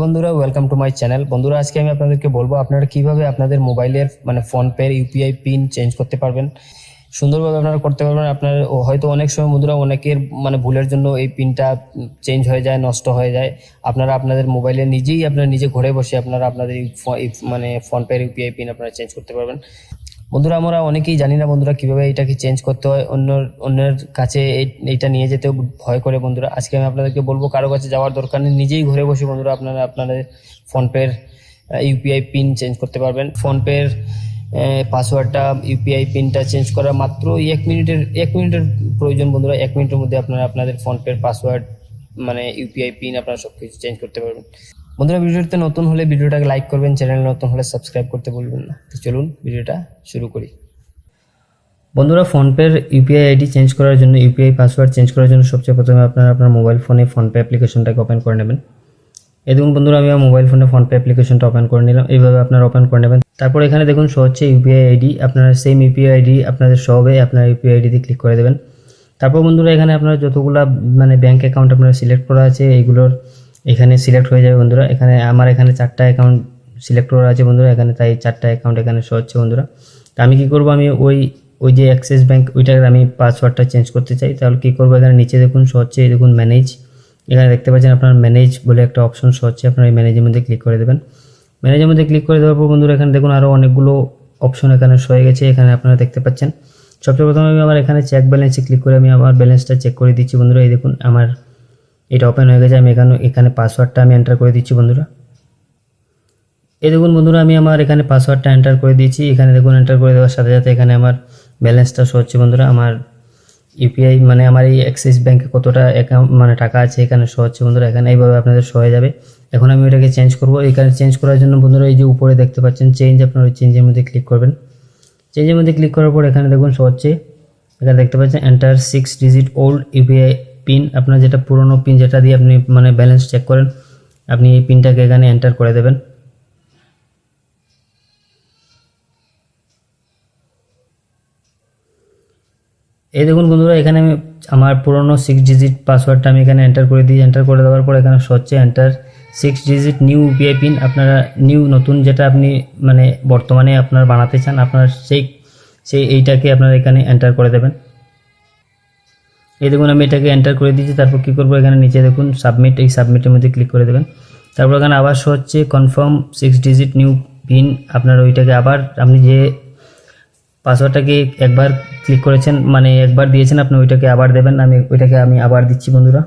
বন্ধুরা, welcome to my channel. বন্ধুরা, আজকে আমি আপনাদেরকে বলবো আপনারা কিভাবে আপনাদের মোবাইলের ফোনপের ইউপিআই পিন চেঞ্জ করতে পারবেন, সুন্দরভাবে আপনারা করতে পারবেন। আপনার হয়তো অনেক সময় বন্ধুরা অনেকের ভুলের জন্য এই পিনটা চেঞ্জ হয়ে যায়, নষ্ট হয়ে যায়। আপনারা আপনাদের মোবাইলে নিজেই নিজে ঘরে বসে আপনারা আপনাদের ফোনপের ইউপিআই পিন আপনারা চেঞ্জ করতে পারবেন। বন্ধুরা, আমরা অনেকেই জানি না বন্ধুরা কিভাবে এটাকে চেঞ্জ করতে হয়। অন্যের কাছে এইটা নিয়ে যেতেও ভয় করে। বন্ধুরা, আজকে আমি আপনাদেরকে বলবো কারো কাছে যাওয়ার দরকার নেই, নিজেই ঘরে বসে বন্ধুরা আপনারা আপনাদের ফোনপের ইউপিআই পিন চেঞ্জ করতে পারবেন। ফোনপের পাসওয়ার্ডটা, ইউপিআই পিনটা চেঞ্জ করা মাত্র 1 মিনিটের প্রয়োজন। বন্ধুরা, 1 মিনিটের মধ্যে আপনারা আপনাদের ফোনপের পাসওয়ার্ড ইউপিআই পিন আপনারা সব কিছু চেঞ্জ করতে পারবেন। বন্ধুরা, ভিডিওতে নতুন হলে ভিডিওটাকে লাইক করবেন, চ্যানেল নতুন হলে সাবস্ক্রাইব করতে ভুলবেন না। তো চলুন ভিডিওটা শুরু করি। বন্ধুরা, ফোনপের ইউপিআই আইডি চেঞ্জ করার জন্য, ইউপিআই পাসওয়ার্ড চেঞ্জ করার জন্য সবচেয়ে প্রথমে আপনারা আপনার মোবাইল ফোনে ফোনপে অ্যাপ্লিকেশনটাকে ওপেন করে নেবেন। এই দেখুন বন্ধুরা, আমি আমার মোবাইল ফোনে ফোনপে অ্যাপ্লিকেশনটা ওপেন করে নিলাম। এইভাবে আপনারা ওপেন করে নেবেন। তারপর এখানে দেখুন শো হচ্ছে ইউপিআই আইডি। আপনারা সেম ইউপিআই আইডি আপনাদের শো হবে, আপনার ইউপিআই আইডিতে ক্লিক করে দেবেন। তারপর বন্ধুরা, এখানে আপনারা যতগুলো ব্যাঙ্ক অ্যাকাউন্ট আপনারা সিলেক্ট করা আছে এইগুলোর এখানে সিলেক্ট হয়ে যাবে। বন্ধুরা, আমার এখানে 4টা অ্যাকাউন্ট সিলেক্ট করা আছে বন্ধুরা, এখানে তাই 4টা অ্যাকাউন্ট এখানে শো হচ্ছে। বন্ধুরা, তো আমি কী করবো, আমি ওই যে অ্যাক্সিস ব্যাঙ্ক ওইটার আমি পাসওয়ার্ডটা চেঞ্জ করতে চাই। তাহলে কী করবো, এখানে নিচে দেখুন শো হচ্ছে, দেখুন ম্যানেজ, এখানে দেখতে পাচ্ছেন আপনার ম্যানেজ বলে একটা অপশন শো হচ্ছে। আপনার এই ম্যানেজের মধ্যে ক্লিক করে দেবেন। ম্যানেজের মধ্যে ক্লিক করে দেওয়ার পর বন্ধুরা, এখানে দেখুন আরও অনেকগুলো অপশন এখানে শো হয়ে গেছে, এখানে আপনারা দেখতে পাচ্ছেন। সবচেয়ে প্রথমে আমি আমার এখানে চেক ব্যালেন্সে ক্লিক করে আমি আমার ব্যালেন্সটা চেক করে দিচ্ছি। বন্ধুরা, এই দেখুন আমার এটা ওপেন হয়ে গেছে। আমি এখানে পাসওয়ার্ডটা আমি এন্টার করে দিচ্ছি। বন্ধুরা, এই দেখুন বন্ধুরা, আমি আমার এখানে পাসওয়ার্ডটা এন্টার করে দিয়েছি। এখানে দেখুন এন্টার করে দেওয়ার সাথে সাথে এখানে আমার ব্যালেন্সটা শো হচ্ছে। বন্ধুরা, আমার ইউপিআই আমার এই অ্যাক্সিস ব্যাঙ্কে কতটা অ্যাকাউন্ট টাকা আছে এখানে শো হচ্ছে। বন্ধুরা, এখানে এইভাবে আপনাদের শো হয়ে যাবে। এখন আমি এটাকে চেঞ্জ করব। এখানে চেঞ্জ করার জন্য বন্ধুরা, এই যে উপরে দেখতে পাচ্ছেন চেঞ্জ, আপনার ওই চেঞ্জের মধ্যে ক্লিক করবেন। চেঞ্জের মধ্যে ক্লিক করার পর এখানে দেখুন শো হচ্ছে, এখানে দেখতে পাচ্ছেন enter 6 digit old UPI pin. আপনার যেটা পুরনো পিন, যেটা দিয়ে আপনি ব্যালেন্স চেক করেন, আপনি এই পিনটাকে এখানে এন্টার করে দেবেন। এই দেখুন বন্ধুরা, এখানে আমি আমার পুরনো 6 ডিজিট পাসওয়ার্ডটা আমি এখানে এন্টার করে দিই। এন্টার করে দেওয়ার পর এখানে হচ্ছে enter 6 digit new UPI pin. আপনারা নতুন যেটা আপনি বর্তমানে আপনার বানাতে চান, আপনার সেই এইটাকে আপনারা এখানে এন্টার করে দেবেন। এই দেখুন আমি এটাকে এন্টার করে দিয়েছি। তারপর কী করবো, এখানে নিচে দেখুন সাবমিট, এই সাবমিটের মধ্যে ক্লিক করে দেবেন। তারপর এখানে আবার হচ্ছে কনফার্ম 6 ডিজিট নিউ পিন। আপনার ওইটাকে আবার আপনি যে পাসওয়ার্ডটাকে একবার ক্লিক করেছেন একবার দিয়েছেন, আপনি ওইটাকে আবার দেবেন। ওইটাকে আমি আবার দিচ্ছি। বন্ধুরা,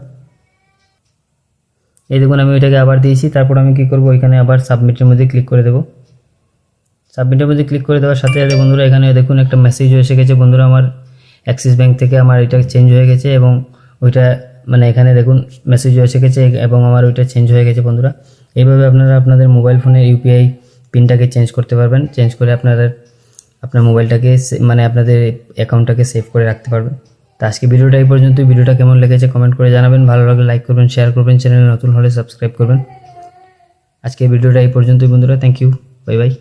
এই দেখুন আমি ওইটাকে আবার দিয়েছি। তারপর আমি কী করবো, এখানে আবার সাবমিটের মধ্যে ক্লিক করে দেবো। সাবমিটের মধ্যে ক্লিক করে দেওয়ার সাথে সাথে বন্ধুরা, এখানে দেখুন একটা মেসেজ এসে গেছে। বন্ধুরা, আমার অ্যাক্সিস ব্যাঙ্ক থেকে আমার এটা চেঞ্জ হয়ে গেছে এবং ওইটা এখানে দেখুন মেসেজ এসে গেছে এবং আমার ওইটা চেঞ্জ হয়ে গেছে। বন্ধুরা, এইভাবে আপনারা আপনাদের মোবাইল ফোনের ইউপিআই পিনটাকে চেঞ্জ করতে পারবেন। চেঞ্জ করে আপনার মোবাইলটাকে আপনাদের অ্যাকাউন্টটাকে সেভ করে রাখতে পারবেন। তো আজকে ভিডিওটা এই পর্যন্ত। ভিডিওটা কেমন লেগেছে কমেন্ট করে জানাবেন। ভালো লাগলে লাইক করবেন, শেয়ার করবেন, চ্যানেলে নতুন হলে সাবস্ক্রাইব করবেন। আজকে ভিডিওটা এই পর্যন্তই বন্ধুরা। Thank you, bye by.